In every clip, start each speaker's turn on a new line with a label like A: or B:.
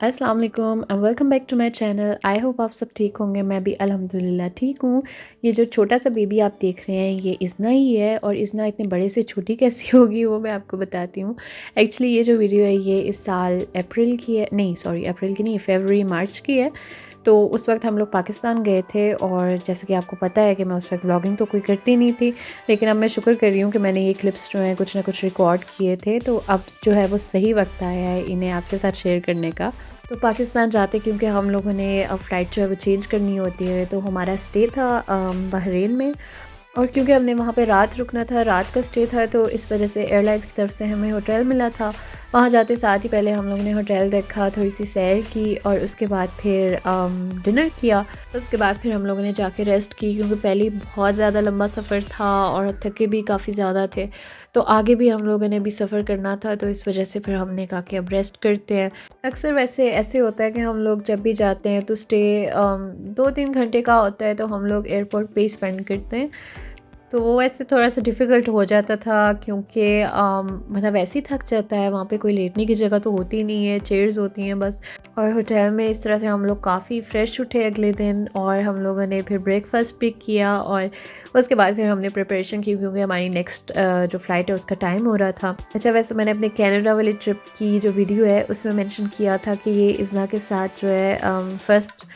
A: अस्सलाम वालेकुम and welcome back to my channel. I hope आप सब ठीक होंगे। मैं भी अल्हम्दुलिल्लाह ठीक हूँ। ये जो छोटा सा बेबी आप देख रहे हैं ये इज़ना ही है, और इज़ना इतने बड़े से छोटी कैसी होगी वो मैं आपको बताती हूँ। एक्चुअली ये जो वीडियो है ये इस साल अप्रैल की है, नहीं सॉरी अप्रैल की नहीं, फरवरी मार्च की है। तो उस वक्त हम लोग पाकिस्तान गए थे, और जैसे कि आपको पता है कि मैं उस वक्त ब्लॉगिंग तो कोई करती नहीं थी, लेकिन अब मैं शुक्र कर रही हूँ कि मैंने ये क्लिप्स जो हैं कुछ ना कुछ रिकॉर्ड किए थे, तो अब जो है वो सही वक्त आया है इन्हें आपके साथ शेयर करने का। तो पाकिस्तान जाते क्योंकि हम लोगों ने फ़्लाइट जो है वो चेंज करनी होती है, तो हमारा स्टे था बहरीन में। और क्योंकि हमने वहाँ पे रात रुकना था, रात का स्टे था, तो इस वजह से एयरलाइंस की तरफ से हमें होटल मिला था। वहाँ जाते साथ ही पहले हम लोगों ने होटल देखा, थोड़ी सी सैर की, और उसके बाद फिर डिनर किया। उसके बाद फिर हम लोगों ने जाके रेस्ट की, क्योंकि पहले ही बहुत ज़्यादा लंबा सफ़र था और थके भी काफ़ी ज़्यादा थे। तो आगे भी हम लोगों ने भी सफ़र करना था, तो इस वजह से फिर हमने कहा कि अब रेस्ट करते हैं। अक्सर वैसे ऐसे होता है कि हम लोग जब भी जाते हैं तो स्टे 2-3 घंटे का होता है, तो हम लोग एयरपोर्ट पे ही स्पेंड करते हैं। तो वो ऐसे थोड़ा-सा डिफ़िकल्ट हो जाता था, क्योंकि मतलब ऐसे ही थक जाता है, वहाँ पे कोई लेटने की जगह तो होती नहीं है, चेयर्स होती हैं बस। और होटल में इस तरह से हम लोग काफ़ी फ्रेश उठे अगले दिन, और हम लोगों ने फिर ब्रेकफ़ास्ट भी किया, और उसके बाद फिर हमने प्रिपरेशन की, क्योंकि हमारी नेक्स्ट जो फ़्लाइट है उसका टाइम हो रहा था। अच्छा, वैसे मैंने अपने कनाडा वाली ट्रिप की जो वीडियो है उसमें मेंशन किया था कि ये इज़्ना के साथ जो है फर्स्ट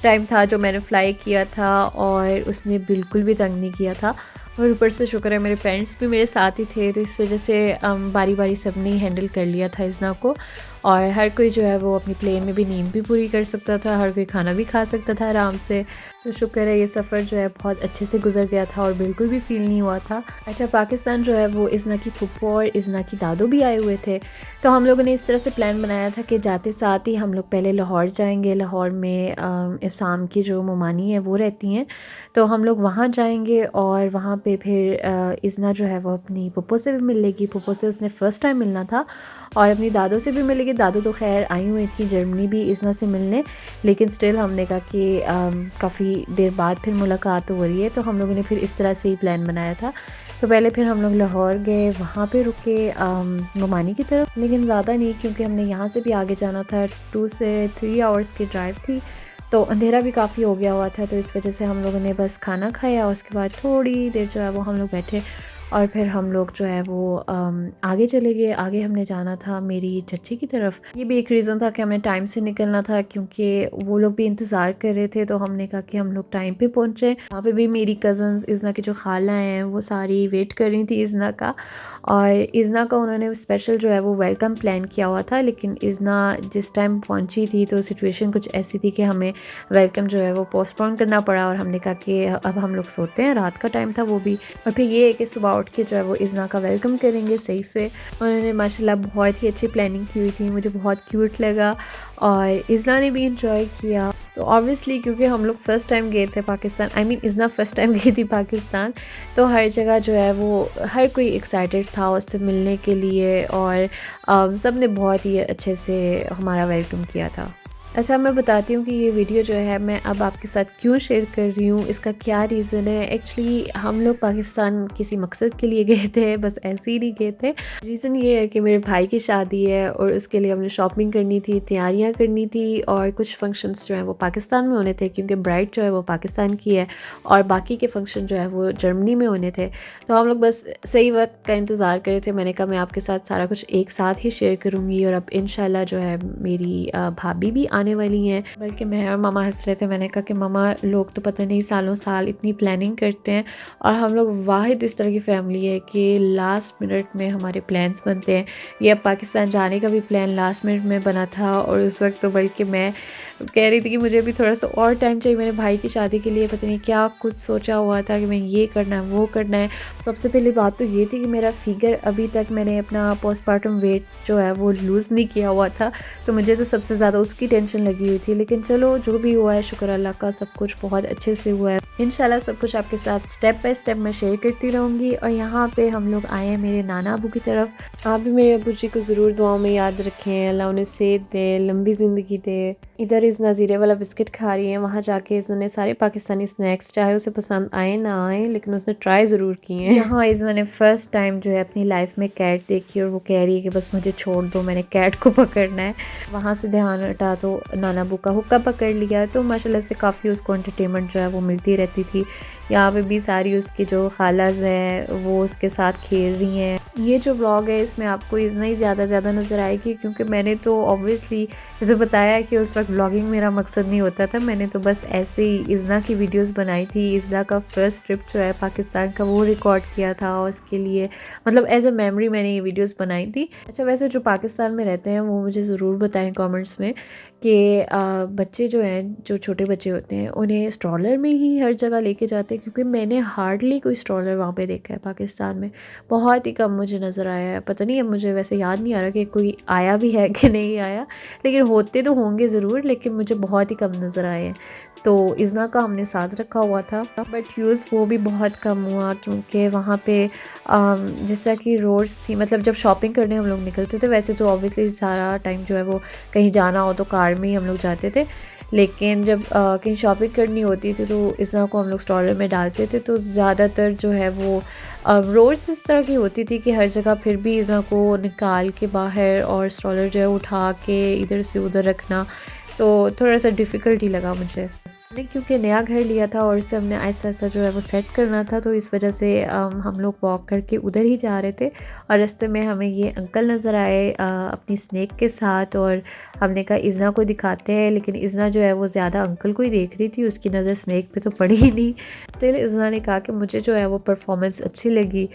A: टाइम था जो मैंने फ़्लाई किया था, और उसने बिल्कुल भी तंग नहीं किया था। और ऊपर से शुक्र है मेरे पेरेंट्स भी मेरे साथ ही थे, तो इस वजह से बारी बारी सब ने हैंडल कर लिया था इज़्ना को। और हर कोई जो है वो अपनी प्लेन में भी नींद भी पूरी कर सकता था, हर कोई खाना भी खा सकता था आराम से। तो शुक्र है ये सफ़र जो है बहुत अच्छे से गुजर गया था, और बिल्कुल भी फ़ील नहीं हुआ था। अच्छा, पाकिस्तान जो है वो इज़्ना की फूफो और इज़्ना की दादू भी आए हुए थे। तो हम लोगों ने इस तरह से प्लान बनाया था कि जाते साथ ही हम लोग पहले लाहौर जाएंगे। लाहौर में इब्साम की जो ममानी है वो रहती हैं, तो हम लोग वहाँ जाएंगे, और वहाँ पे फिर इज़्ना जो है वो अपनी पुप्पो से भी मिल लेगी। पुप्पो से उसने फ़र्स्ट टाइम मिलना था, और अपनी दादों से भी मिलेगी। दादू तो खैर आई हुई थी जर्मनी भी इज़्ना से मिलने, लेकिन स्टिल हमने कहा कि काफ़ी देर बाद फिर मुलाकात हो रही है, तो हम लोगों ने फिर इस तरह से ही प्लान बनाया था। तो पहले फिर हम लोग लाहौर गए, वहाँ पे रुके ममानी की तरफ, लेकिन ज़्यादा नहीं, क्योंकि हमने यहाँ से भी आगे जाना था। 2 से 3 आवर्स की ड्राइव थी, तो अंधेरा भी काफ़ी हो गया हुआ था, तो इस वजह से हम लोगों ने बस खाना खाया। उसके बाद थोड़ी देर जो है वो हम लोग बैठे, और फिर हम लोग जो है वो आगे चले गए। आगे हमने जाना था मेरी चच्ची की तरफ। ये भी एक रीज़न था कि हमें टाइम से निकलना था, क्योंकि वो लोग भी इंतज़ार कर रहे थे, तो हमने कहा कि हम लोग टाइम पे पहुँचे। वहाँ पे भी मेरी कज़न्स इज़्ना की जो खाला हैं वो सारी वेट कर रही थी इज़्ना का, और इज़्ना का उन्होंने स्पेशल जो है वो वेलकम प्लान किया हुआ था, लेकिन इज़्ना जिस टाइम पहुँची थी तो सिचुएशन कुछ ऐसी थी कि हमें वेलकम जो है वो पोस्टपोन करना पड़ा, और हमने कहा कि अब हम लोग सोते हैं, रात का टाइम था वो भी। और फिर ये है कि सुबह उठ के जो है वो इज़्ना का वेलकम करेंगे सही से। उन्होंने माशाल्लाह बहुत ही अच्छी प्लानिंग की हुई थी, मुझे बहुत क्यूट लगा, और इज़्ना ने भी इंजॉय किया। तो ऑब्वियसली क्योंकि हम लोग फ़र्स्ट टाइम गए थे Pakistan, I mean Izna first time गई थी पाकिस्तान, तो हर जगह जो है वो हर कोई एक्साइटेड था उससे मिलने के लिए, और सब ने बहुत ही अच्छे से हमारा वेलकम किया था। अच्छा, मैं बताती हूँ कि ये वीडियो जो है मैं अब आपके साथ क्यों शेयर कर रही हूँ, इसका क्या रीज़न है। एक्चुअली हम लोग पाकिस्तान किसी मकसद के लिए गए थे, बस ऐसे ही नहीं गए थे। रीज़न ये है कि मेरे भाई की शादी है, और उसके लिए हमने शॉपिंग करनी थी, तैयारियाँ करनी थी, और कुछ फंक्शंस जो हैं वो पाकिस्तान में होने थे, क्योंकि ब्राइड जो है वो पाकिस्तान की है, और बाकी के फंक्शन जो है वो जर्मनी में होने थे। तो हम लोग बस सही वक्त का इंतज़ार कर रहे थे। मैंने कहा मैं आपके साथ सारा कुछ एक साथ ही शेयर करूँगी, और अब इंशाल्लाह जो है मेरी भाभी भी आने वाली हैं। बल्कि मैं और मामा हंस रहे थे, मैंने कहा कि मामा लोग तो पता नहीं सालों साल इतनी प्लानिंग करते हैं, और हम लोग वाहिद इस तरह की फ़ैमिली है कि लास्ट मिनट में हमारे प्लान्स बनते हैं। ये अब पाकिस्तान जाने का भी प्लान लास्ट मिनट में बना था, और उस वक्त तो बल्कि मैं कह रही थी कि मुझे भी थोड़ा सा और टाइम चाहिए मेरे भाई की शादी के लिए। पता नहीं क्या कुछ सोचा हुआ था कि मैं ये करना है वो करना है। सबसे पहली बात तो ये थी कि मेरा फिगर अभी तक मैंने अपना पोस्टपार्टम वेट जो है वो लूज़ नहीं किया हुआ था, तो मुझे तो सबसे ज़्यादा उसकी टेंशन लगी हुई थी। लेकिन चलो जो भी हुआ है शुक्र अल्लाह का, सब कुछ बहुत अच्छे से हुआ है। इंशाल्लाह सब कुछ आपके साथ स्टेप बाय स्टेप मैं शेयर करती रहूँगी। और यहाँ पे हम लोग आए हैं मेरे नाना अबू की तरफ। आप भी मेरे अबू जी को ज़रूर दुआओं में याद रखें, अल्लाह उन्हें सेहत दे, लंबी ज़िंदगी दे। इधर इज़ना ज़ीरे वाला बिस्किट खा रही है। वहाँ जाके इज़ना सारे पाकिस्तानी स्नैक्स चाहे उसे पसंद आए ना आए लेकिन उसने ट्राई ज़रूर किए हैं। यहाँ इज़ना ने फ़र्स्ट टाइम जो है अपनी लाइफ में कैट देखी और वो कह रही है कि बस मुझे छोड़ दो, मैंने कैट को पकड़ना है। वहाँ से ध्यान हटा तो नाना अबू का हुक्का पकड़ लिया, तो माशाल्लाह से काफ़ी उसको एंटरटेनमेंट जो है वो मिलती रहती थी। यहाँ पे भी सारी उसकी जो खालाज हैं वो उसके साथ खेल रही हैं। ये जो व्लॉग है इसमें आपको इज़ना ही ज़्यादा नज़र आएगी, क्योंकि मैंने तो ऑब्वियसली जैसे बताया कि उस वक्त व्लॉगिंग मेरा मकसद नहीं होता था। मैंने तो बस ऐसे ही इज़ना की वीडियोस बनाई थी। इज़ना का फर्स्ट ट्रिप जो है पाकिस्तान का वो रिकॉर्ड किया था और उसके लिए मतलब एज अ मेमोरी मैंने ये वीडियोस बनाई थी। अच्छा, वैसे जो पाकिस्तान में रहते हैं वो मुझे ज़रूर बताएं कमेंट्स में कि बच्चे जो हैं, जो छोटे बच्चे होते हैं, उन्हें स्ट्रॉलर में ही हर जगह लेके जाते हैं, क्योंकि मैंने हार्डली कोई स्ट्रॉलर वहाँ पे देखा है पाकिस्तान में। बहुत ही कम मुझे नज़र आया है। पता नहीं, अब मुझे वैसे याद नहीं आ रहा कि कोई आया भी है कि नहीं आया, लेकिन होते तो होंगे ज़रूर, लेकिन मुझे बहुत ही कम नज़र आए हैं। तो इज़ना का हमने साथ रखा हुआ था, बट यूज़ वो भी बहुत कम हुआ, क्योंकि वहाँ पे जिस तरह की रोड्स थी, मतलब जब शॉपिंग करने हम लोग निकलते थे, वैसे तो ऑब्वियसली सारा टाइम जो है वो कहीं जाना हो तो कार में ही हम लोग जाते थे, लेकिन जब कहीं शॉपिंग करनी होती थी तो इज़ना को हम लोग स्ट्रॉलर में डालते थे। तो ज़्यादातर जो है वो रोड्स इस तरह की होती थी कि हर जगह फिर भी इज़ना को निकाल के बाहर और स्ट्रॉलर जो है उठा के इधर से उधर रखना, तो थोड़ा सा डिफ़िकल्ट ही लगा मुझे। नहीं, क्योंकि नया घर लिया था और उसे हमने ऐसा जो है वो सेट करना था, तो इस वजह से हम लोग वॉक करके उधर ही जा रहे थे और रास्ते में हमें ये अंकल नज़र आए अपनी स्नैक के साथ, और हमने कहा इज़ना को दिखाते हैं, लेकिन इज़ना जो है वो ज़्यादा अंकल को ही देख रही थी, उसकी नज़र स्नैक पे तो पड़ी ही नहीं। स्टिल इज़ना ने कहा कि मुझे जो है वो परफॉर्मेंस अच्छी लगी,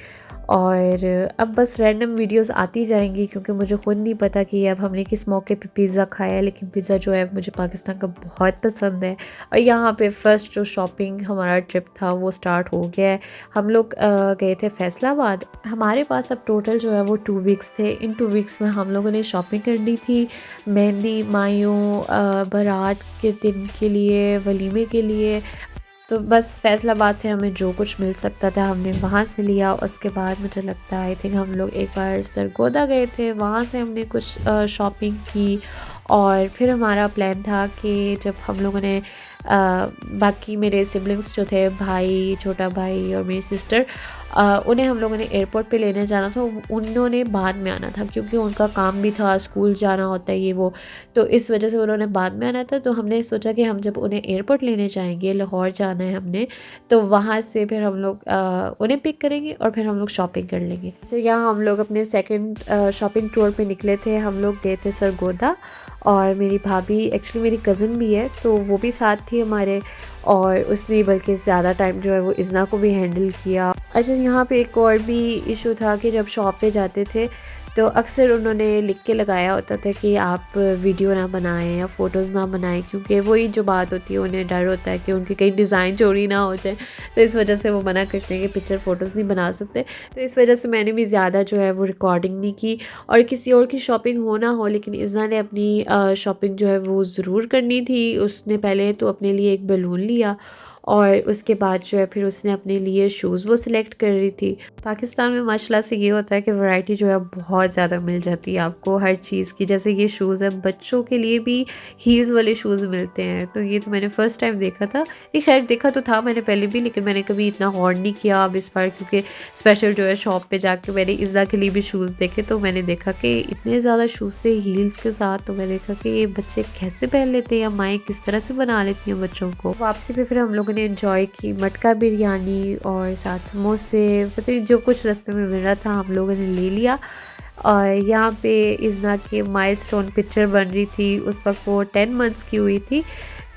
A: और अब बस रैंडम वीडियोस आती जाएंगी, क्योंकि मुझे ख़ुद नहीं पता कि अब हमने किस मौके पे पिज़्ज़ा खाया है, लेकिन पिज़्ज़ा जो है मुझे पाकिस्तान का बहुत पसंद है। और यहाँ पे फ़र्स्ट जो शॉपिंग हमारा ट्रिप था वो स्टार्ट हो गया है। हम लोग गए थे फैसलाबाद। हमारे पास अब टोटल जो है वो 2 वीक्स थे। इन 2 वीक्स में हम लोगों ने शॉपिंग करनी थी, मेहंदी, मायूं, बारात के दिन के लिए, वलीमे के लिए। तो बस फैसलाबाद से हमें जो कुछ मिल सकता था हमने वहाँ से लिया। उसके बाद मुझे लगता है आई थिंक हम लोग एक बार सरगोदा गए थे, वहाँ से हमने कुछ शॉपिंग की, और फिर हमारा प्लान था कि जब हम लोगों ने बाकी मेरे सिबलिंग्स जो थे, भाई, छोटा भाई और मेरी सिस्टर, उन्हें हम लोगों ने एयरपोर्ट पे लेने जाना था। उन्होंने बाद में आना था, क्योंकि उनका काम भी था, स्कूल जाना होता है ये वो, तो इस वजह से उन्होंने बाद में आना था। तो हमने सोचा कि हम जब उन्हें एयरपोर्ट लेने जाएंगे, लाहौर जाना है हमने, तो वहाँ से फिर हम लोग उन्हें पिक करेंगे और फिर हम लोग शॉपिंग कर लेंगे। तो यहाँ हम लोग अपने सेकेंड शॉपिंग टूर पर निकले थे। हम लोग गए थे सरगोदा, और मेरी भाभी, एक्चुअली मेरी कज़न भी है, तो वो भी साथ थी हमारे, और उसने बल्कि ज़्यादा टाइम जो है वो इज़ना को भी हैंडल किया। अच्छा, यहाँ पे एक और भी इशू था कि जब शॉप पे जाते थे तो अक्सर उन्होंने लिख के लगाया होता था कि आप वीडियो ना बनाएं या फ़ोटोज़ ना बनाएं, क्योंकि वही जो बात होती है, उन्हें डर होता है कि उनकी कहीं डिज़ाइन चोरी ना हो जाए, तो इस वजह से वो मना करते हैं कि पिक्चर फ़ोटोज़ नहीं बना सकते। तो इस वजह से मैंने भी ज़्यादा जो है वो रिकॉर्डिंग नहीं की, और किसी और की शॉपिंग हो ना हो, लेकिन इज़ना ने अपनी शॉपिंग जो है वो ज़रूर करनी थी। उसने पहले तो अपने लिए एक बलून लिया, और उसके बाद जो है फिर उसने अपने लिए शूज़ वो सिलेक्ट कर रही थी। पाकिस्तान में माशाल्लाह से ये होता है कि वैरायटी जो है बहुत ज़्यादा मिल जाती है आपको हर चीज़ की। जैसे ये शूज़ है, बच्चों के लिए भी हील्स वाले शूज़ मिलते हैं, तो ये तो मैंने फ़र्स्ट टाइम देखा था। ये खैर देखा तो था मैंने पहले भी, लेकिन मैंने कभी इतना गौर नहीं किया अब इस बार, क्योंकि स्पेशल जो है शॉप पे जाके मैंने इज़्ज़ा के लिए भी शूज़ देखे, तो मैंने देखा कि इतने ज़्यादा शूज़ थे हील्स के साथ। तो मैंने देखा कि ये बच्चे कैसे पहन लेते हैं, या माएँ किस तरह से बना लेती हैं बच्चों को। वापसी पे फिर हम लोगों ने एंजॉय की मटका बिरयानी और साथ समोसे, पता नहीं जो कुछ रास्ते में मिल रहा था हम लोगों ने ले लिया। और यहाँ पे इज़्ना की माइलस्टोन पिक्चर बन रही थी। उस वक्त वो 10 मंथ्स की हुई थी,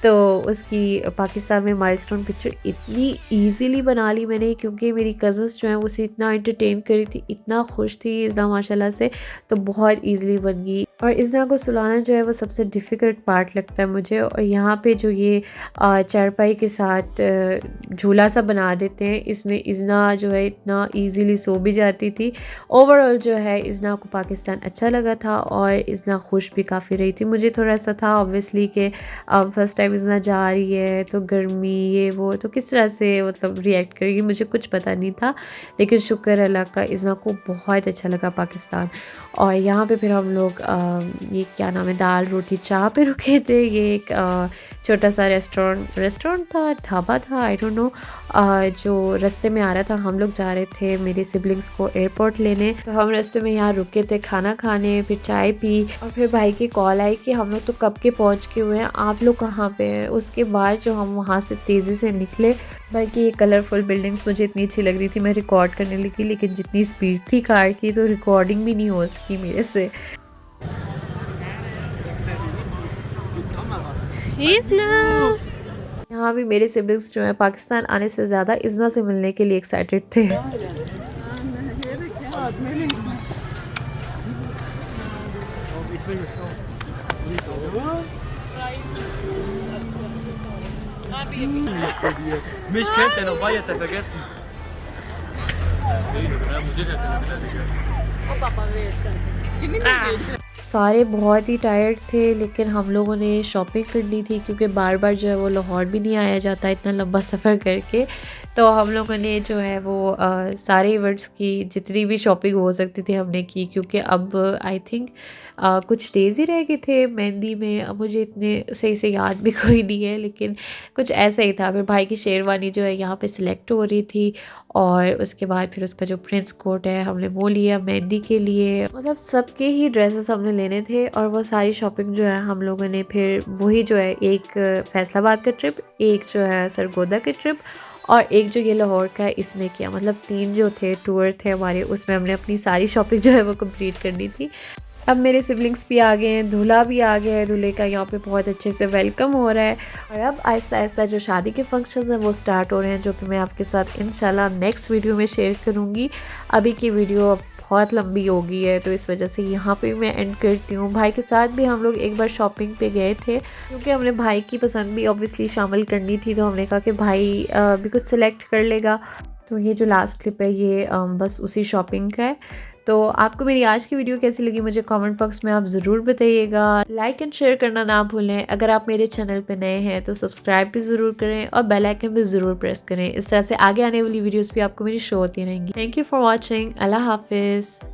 A: तो उसकी पाकिस्तान में माइलस्टोन पिक्चर इतनी इजीली बना ली मैंने, क्योंकि मेरी कज़न्स जो हैं वो उसे इतना एंटरटेन करी थी, इतना खुश थी इज़्ना माशाल्लाह से, तो बहुत इजीली बन गई। और इज़्ना को सुलाना जो है वो सबसे डिफ़िकल्ट पार्ट लगता है मुझे। और यहाँ पे जो ये चारपाई के साथ झूला सा बना देते हैं, इसमें इज़्ना जो है इतना ईज़िली सो भी जाती थी। ओवरऑल जो है इज़्ना को पाकिस्तान अच्छा लगा था, और इज़्ना खुश भी काफ़ी रही थी। मुझे थोड़ा सा था ऑब्वियसली कि फ़र्स्ट टाइम इज़्ना जा रही है, तो गर्मी ये वो, तो किस तरह से मतलब रिएक्ट करेगी, मुझे कुछ पता नहीं था, लेकिन शुक्र अल्लाह का इज़्ना को बहुत अच्छा लगा पाकिस्तान। और यहाँ पे फिर हम लोग ये क्या नाम है, दाल रोटी चाह पे रुके थे। ये एक छोटा सा रेस्टोरेंट था, ढाबा था, आई डोंट नो। जो रास्ते में आ रहा था, हम लोग जा रहे थे मेरे सिबलिंग्स को एयरपोर्ट लेने, तो हम रास्ते में यहाँ रुके थे खाना खाने, फिर चाय पी और फिर भाई की कॉल आई कि हम लोग तो कब के पहुँच के हुए हैं, आप लोग कहाँ पे हैं। उसके बाद जो हम वहाँ से तेज़ी से निकले, बल्कि ये कलरफुल बिल्डिंग्स मुझे इतनी अच्छी लग रही थी, मैं रिकॉर्ड करने लगी, लेकिन जितनी स्पीड थी कार की तो रिकॉर्डिंग भी नहीं हो सकी मेरे से। यहाँ भी मेरे सिबलिंग्स जो है पाकिस्तान आने से ज़्यादा इज़ना से मिलने के लिए एक्साइटेड थे।
B: Mich kennt er noch, war jetzt vergessen.
A: सारे बहुत ही टायर्ड थे, लेकिन हम लोगों ने शॉपिंग करनी थी क्योंकि बार बार जो है वो लाहौर भी नहीं आया जाता इतना लंबा सफ़र करके। तो हम लोगों ने जो है वो सारे इवेंट्स की जितनी भी शॉपिंग हो सकती थी हमने की, क्योंकि अब आई थिंक कुछ डेज़ ही रह गए थे मेहंदी में। अब मुझे इतने सही से याद भी कोई नहीं है, लेकिन कुछ ऐसा ही था। फिर भाई की शेरवानी जो है यहाँ पे सिलेक्ट हो रही थी, और उसके बाद फिर उसका जो प्रिंस कोट है हमने वो लिया मेहंदी के लिए। मतलब सबके ही ड्रेसेस हमने लेने थे, और वो सारी शॉपिंग जो है हम लोगों ने फिर वही जो है, एक फैसलाबाद का ट्रिप, एक जो है सरगोदा के ट्रिप, और एक जो ये लाहौर का है इसमें किया। मतलब 3 जो थे टूर थे हमारे, उसमें हमने अपनी सारी शॉपिंग जो है वो कंप्लीट करनी थी। अब मेरे सिबलिंग्स भी आ गए हैं, दूल्हा भी आ गया है, दूल्हे का यहाँ पे बहुत अच्छे से वेलकम हो रहा है। और अब आहिस्ता आहिस्ता जो शादी के फंक्शंस हैं वो स्टार्ट हो रहे हैं, जो कि मैं आपके साथ इंशाल्लाह नेक्स्ट वीडियो में शेयर करूँगी। अभी की वीडियो बहुत लंबी हो गई है, तो इस वजह से यहाँ पे मैं एंड करती हूँ। भाई के साथ भी हम लोग एक बार शॉपिंग पे गए थे, क्योंकि हमने भाई की पसंद भी ऑब्वियसली शामिल करनी थी, तो हमने कहा कि भाई भी कुछ सिलेक्ट कर लेगा। तो ये जो लास्ट क्लिप है ये बस उसी शॉपिंग का है। तो आपको मेरी आज की वीडियो कैसी लगी मुझे कमेंट बॉक्स में आप ज़रूर बताइएगा। लाइक एंड शेयर करना ना भूलें। अगर आप मेरे चैनल पे नए हैं तो सब्सक्राइब भी ज़रूर करें और बेल आइकन भी ज़रूर प्रेस करें। इस तरह से आगे आने वाली वीडियोस भी आपको मेरी शो होती रहेंगी। Thank you for watching. अल्लाह हाफिज़।